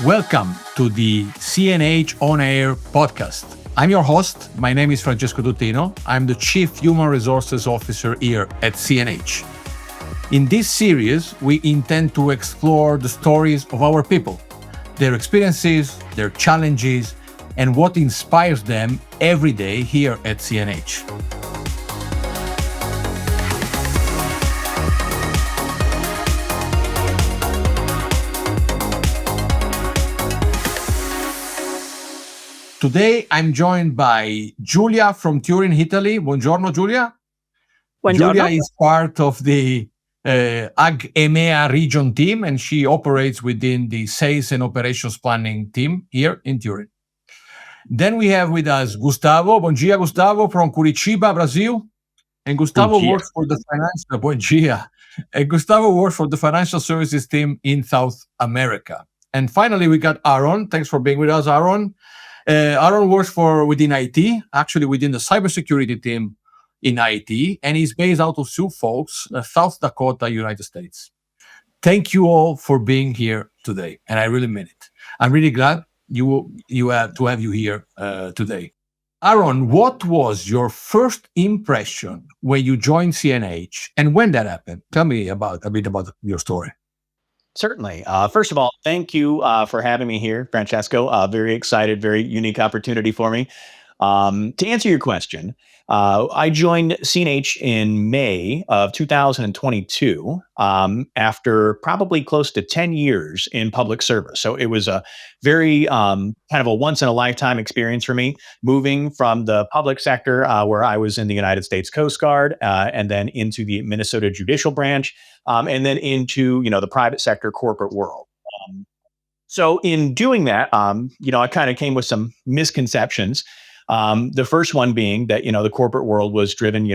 Welcome to the CNH On Air podcast. I'm your host. My name is Francesco Tutino. I'm the Chief Human Resources Officer here at CNH. In this series, we intend to explore the stories of our people, their experiences, their challenges, and what inspires them every day here at CNH. Today, I'm joined by Giulia from Turin, Italy. Buongiorno, Giulia. Buongiorno. Giulia is part of the AG EMEA region team, and she operates within the sales and operations planning team here in Turin. Then we have with us Gustavo. Bom dia, Gustavo, from Curitiba, Brazil. And Gustavo works for the financial. Bom dia. And Gustavo works for the financial services team in South America. And finally, we got Aaron. Thanks for being with us, Aaron. Aaron works within IT, actually within the cybersecurity team in IT, and he's based out of Sioux Falls, South Dakota, United States. Thank you all for being here today, and I really mean it. I'm really glad to have you here today. Aaron, what was your first impression when you joined CNH, and when that happened? Tell me a bit about your story. Certainly. First of all, thank you for having me here, Francesco. Very excited, very unique opportunity for me. To answer your question, I joined CNH in May of 2022 after probably close to 10 years in public service. So it was a very kind of a once-in-a-lifetime experience for me, moving from the public sector where I was in the United States Coast Guard and then into the Minnesota Judicial Branch and then into the private sector corporate world. So in doing that, I kind of came with some misconceptions. The first one being that, the corporate world was driven,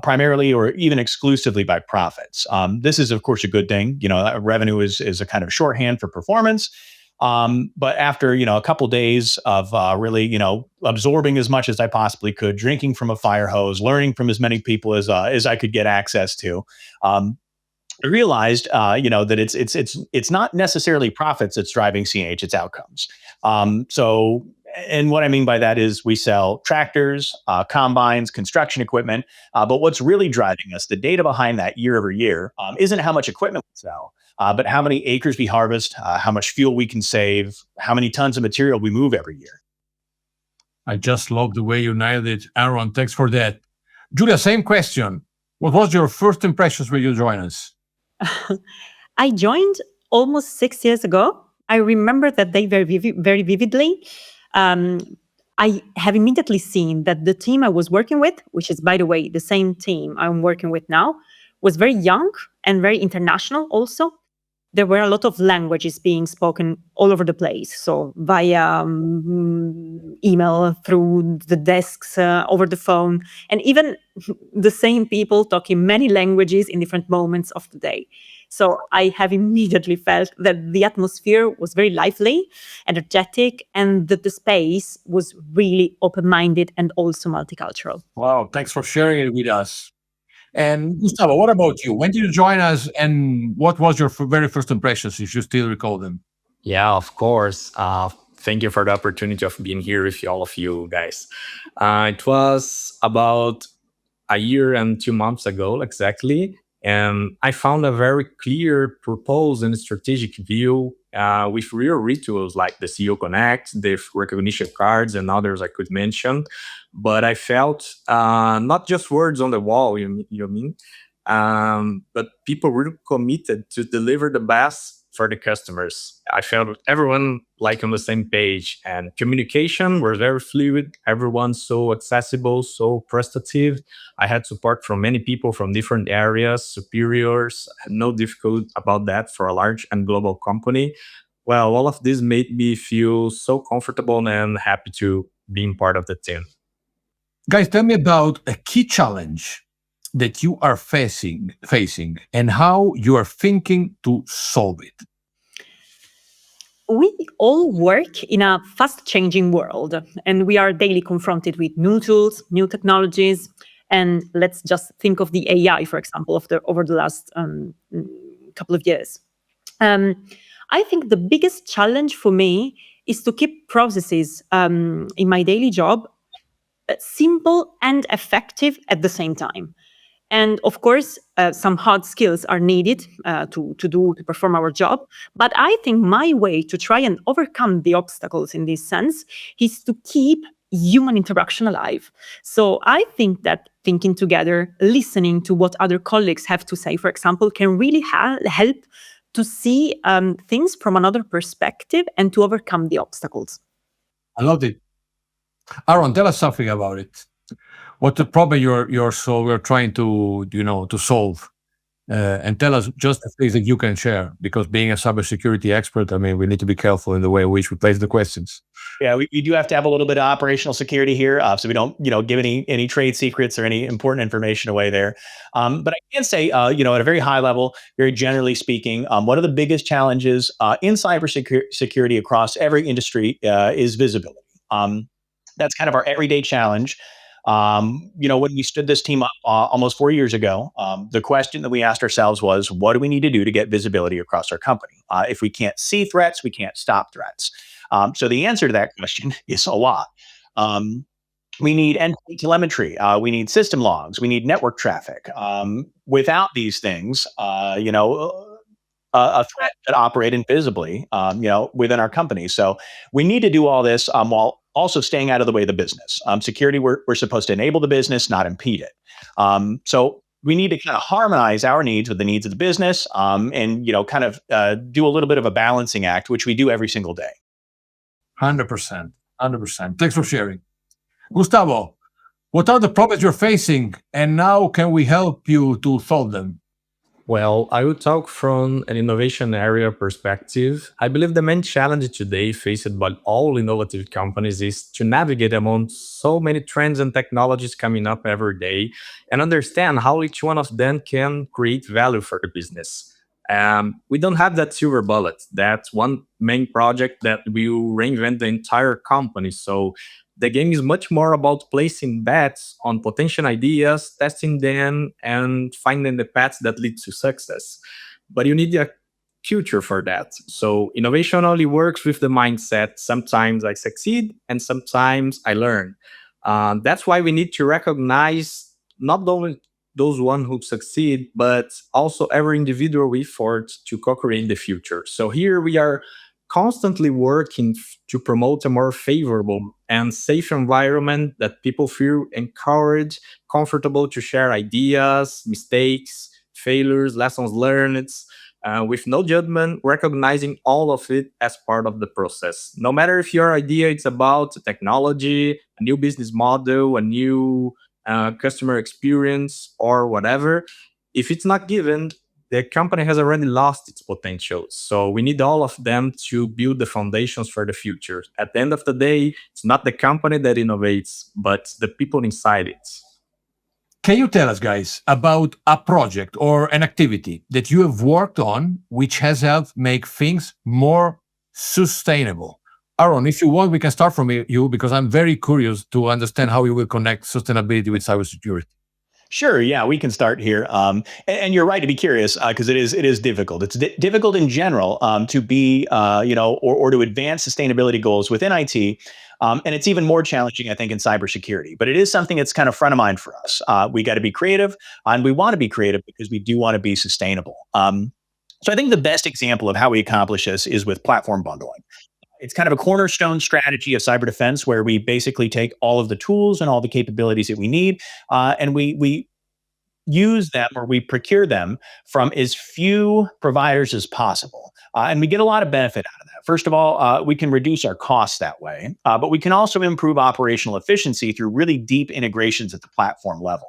primarily or even exclusively by profits. This is, of course, a good thing. Revenue is a kind of shorthand for performance. But after, a couple days of really, absorbing as much as I possibly could, drinking from a fire hose, learning from as many people as I could get access to, I realized, that it's not necessarily profits that's driving CNH, it's outcomes. And what I mean by that is we sell tractors, combines, construction equipment. But what's really driving us, the data behind that year over year, isn't how much equipment we sell, but how many acres we harvest, how much fuel we can save, how many tons of material we move every year. I just love the way you nailed it, Aaron. Thanks for that. Giulia, same question. What was your first impressions when you joined us? I joined almost 6 years ago. I remember that day very vividly. I have immediately seen that the team I was working with, which is, by the way, the same team I'm working with now, was very young and very international also. There were a lot of languages being spoken all over the place. So via email, through the desks, over the phone, and even the same people talking many languages in different moments of the day. So I have immediately felt that the atmosphere was very lively, energetic, and that the space was really open-minded and also multicultural. Wow, thanks for sharing it with us. And Gustavo, what about you? When did you join us, and what was your very first impressions, if you still recall them? Yeah, of course. Thank you for the opportunity of being here with all of you guys. It was about a year and 2 months ago, exactly. And I found a very clear purpose and strategic view with real rituals like the CEO Connect, the recognition cards, and others I could mention. But I felt not just words on the wall, you mean, but people really committed to deliver the best for the customers. I felt everyone on the same page, and communication was very fluid. Everyone so accessible, so prestative. I had support from many people from different areas, superiors. I had no difficulty about that for a large and global company. Well, all of this made me feel so comfortable and happy to being part of the team. Guys, tell me about a key challenge that you are facing and how you are thinking to solve it. We all work in a fast-changing world, and we are daily confronted with new tools, new technologies, and let's just think of the AI, for example, over the last couple of years. I think the biggest challenge for me is to keep processes in my daily job simple and effective at the same time. And of course, some hard skills are needed to perform our job. But I think my way to try and overcome the obstacles in this sense is to keep human interaction alive. So I think that thinking together, listening to what other colleagues have to say, for example, can really help to see things from another perspective and to overcome the obstacles. I loved it. Aaron, tell us something about it. What the problem you're trying to to solve, and tell us just the things that you can share. Because being a cybersecurity expert, I mean, we need to be careful in the way in which we place the questions. Yeah, we do have to have a little bit of operational security here, so we don't, give any trade secrets or any important information away there. But I can say, at a very high level, very generally speaking, one of the biggest challenges in cybersecurity across every industry is visibility. That's kind of our everyday challenge. When we stood this team up almost 4 years ago, the question that we asked ourselves was, what do we need to do to get visibility across our company? If we can't see threats, we can't stop threats. So the answer to that question is a lot. We need endpoint telemetry. We need system logs. We need network traffic. Without these things, a threat could operate invisibly, within our company. So we need to do all this while also staying out of the way of the business. Security, we're supposed to enable the business, not impede it. So we need to kind of harmonize our needs with the needs of the business, and kind of do a little bit of a balancing act, which we do every single day. 100%. 100%. Thanks for sharing. Gustavo, what are the problems you're facing, and how can we help you to solve them? Well, I will talk from an innovation area perspective. I believe the main challenge today faced by all innovative companies is to navigate among so many trends and technologies coming up every day and understand how each one of them can create value for the business. We don't have that silver bullet. That's one main project that will reinvent the entire company. So the game is much more about placing bets on potential ideas, testing them, and finding the paths that lead to success. But you need a culture for that. So innovation only works with the mindset. Sometimes I succeed, and sometimes I learn. That's why we need to recognize not only those one who succeed, but also every individual effort to co-create the future. So here we are constantly working to promote a more favorable and safe environment that people feel encouraged, comfortable to share ideas, mistakes, failures, lessons learned, with no judgment, recognizing all of it as part of the process. No matter if your idea is about technology, a new business model, a new customer experience, or whatever, if it's not given, the company has already lost its potential. So we need all of them to build the foundations for the future. At the end of the day, it's not the company that innovates, but the people inside it. Can you tell us, guys, about a project or an activity that you have worked on which has helped make things more sustainable? Aaron, if you want, we can start from you because I'm very curious to understand how you will connect sustainability with cybersecurity. Sure. Yeah, we can start here. And you're right to be curious because it is difficult. It's difficult in general to be or to advance sustainability goals within IT. And it's even more challenging, I think, in cybersecurity. But it is something that's kind of front of mind for us. We got to be creative, and we want to be creative because we do want to be sustainable. So I think the best example of how we accomplish this is with platform bundling. It's kind of a cornerstone strategy of cyber defense where we basically take all of the tools and all the capabilities that we need, and we use them or we procure them from as few providers as possible. And we get a lot of benefit out of that. First of all, we can reduce our costs that way, but we can also improve operational efficiency through really deep integrations at the platform level.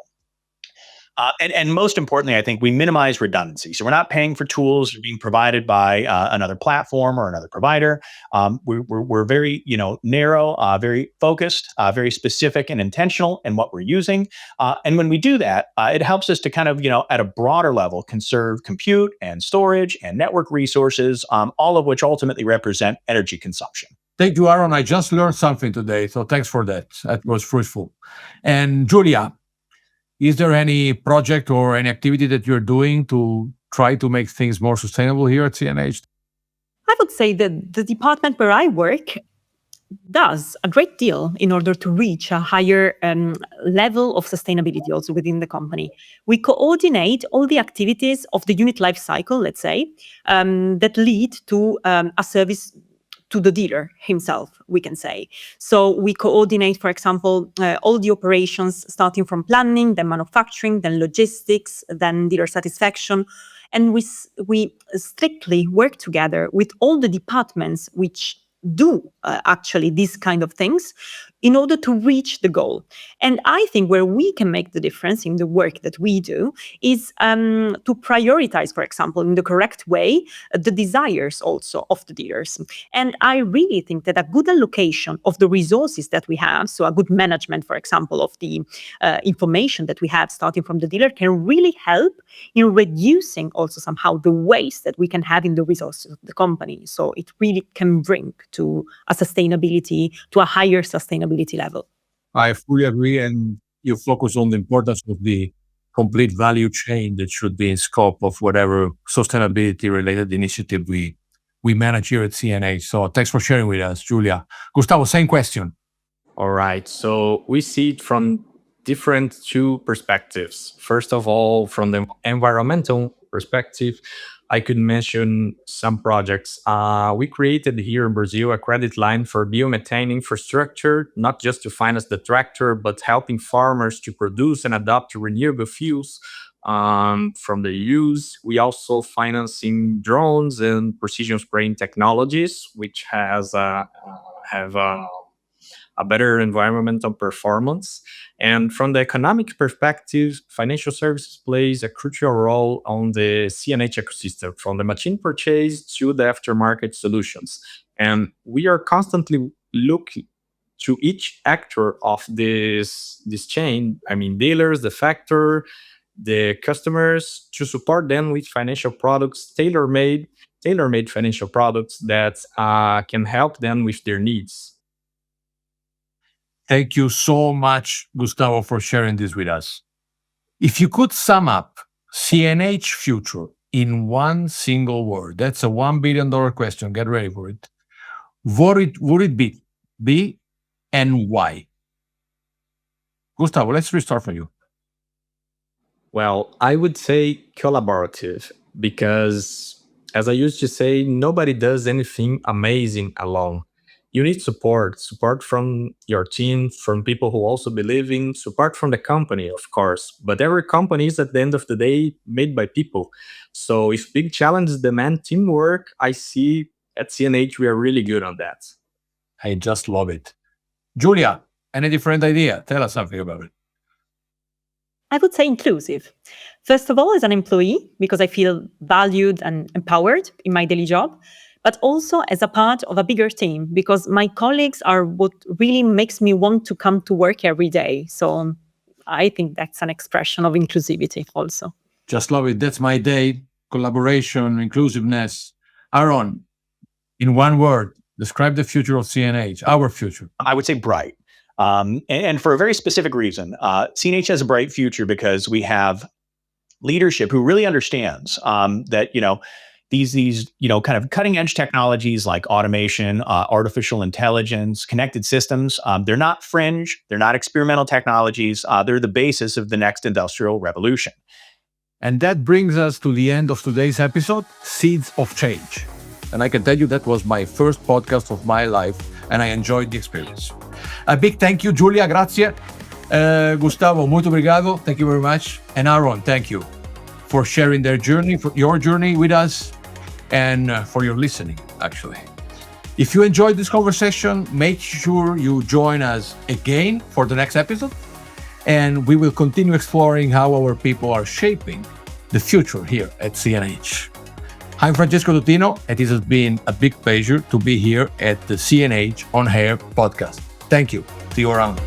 And most importantly, I think we minimize redundancy. So we're not paying for tools that are being provided by another platform or another provider. We're very narrow, very focused, very specific and intentional in what we're using. And when we do that, it helps us to kind of at a broader level conserve compute and storage and network resources, all of which ultimately represent energy consumption. Thank you, Aaron. I just learned something today, so thanks for that. That was fruitful. And Julia, is there any project or any activity that you're doing to try to make things more sustainable here at CNH? would say that the department where I work does a great deal in order to reach a higher level of sustainability also within the company. We coordinate all the activities of the unit life cycle, let's say, that lead to a service to the dealer himself, we can say. So we coordinate, for example, all the operations starting from planning, then manufacturing, then logistics, then dealer satisfaction. And we strictly work together with all the departments which do actually these kind of things in order to reach the goal. And I think where we can make the difference in the work that we do is to prioritize, for example, in the correct way, the desires also of the dealers. And I really think that a good allocation of the resources that we have, so a good management, for example, of the information that we have starting from the dealer, can really help in reducing also somehow the waste that we can have in the resources of the company. So it really can bring to a sustainability, to a higher sustainability level. I fully agree. And you focus on the importance of the complete value chain that should be in scope of whatever sustainability related initiative we manage here at CNH. So thanks for sharing with us, Julia. Gustavo, same question. All right. So we see it from different two perspectives. First of all, from the environmental perspective, I could mention some projects. We created here in Brazil a credit line for biomethane infrastructure, not just to finance the tractor, but helping farmers to produce and adopt renewable fuels from the use. We also financing drones and precision spraying technologies, which have a better environmental performance. And from the economic perspective, financial services plays a crucial role on the CNH ecosystem, from the machine purchase to the aftermarket solutions. And we are constantly looking to each actor of this chain, I mean, dealers, the factor, the customers, to support them with financial products, tailor-made financial products that can help them with their needs. Thank you so much, Gustavo, for sharing this with us. If you could sum up CNH future in one single word, that's a $1 billion question. Get ready for it. What would it be and why? Gustavo, let's restart from you. Well, I would say collaborative, because as I used to say, nobody does anything amazing alone. You need support from your team, from people who also believe in, support from the company, of course. But every company is at the end of the day made by people. So if big challenges demand teamwork, I see at CNH we are really good on that. I just love it. Julia, any different idea? Tell us something about it. I would say inclusive. First of all, as an employee, because I feel valued and empowered in my daily job, but also as a part of a bigger team, because my colleagues are what really makes me want to come to work every day. So I think that's an expression of inclusivity also. Just love it. That's my day. Collaboration, inclusiveness. Aaron, in one word, describe the future of CNH, our future. I would say bright. And for a very specific reason. CNH has a bright future because we have leadership who really understands that, these kind of cutting edge technologies like automation, artificial intelligence, connected systems, they're not fringe, they're not experimental technologies, they're the basis of the next industrial revolution. And that brings us to the end of today's episode, Seeds of Change. And I can tell you that was my first podcast of my life, and I enjoyed the experience. A big thank you, Julia, grazie. Gustavo, muito obrigado. Thank you very much. And Aaron, thank you for sharing your journey with us, and for your listening, actually. If you enjoyed this conversation, make sure you join us again for the next episode, and we will continue exploring how our people are shaping the future here at CNH. I'm Francesco Tutino, and it has been a big pleasure to be here at the CNH On Air podcast. Thank you. See you around.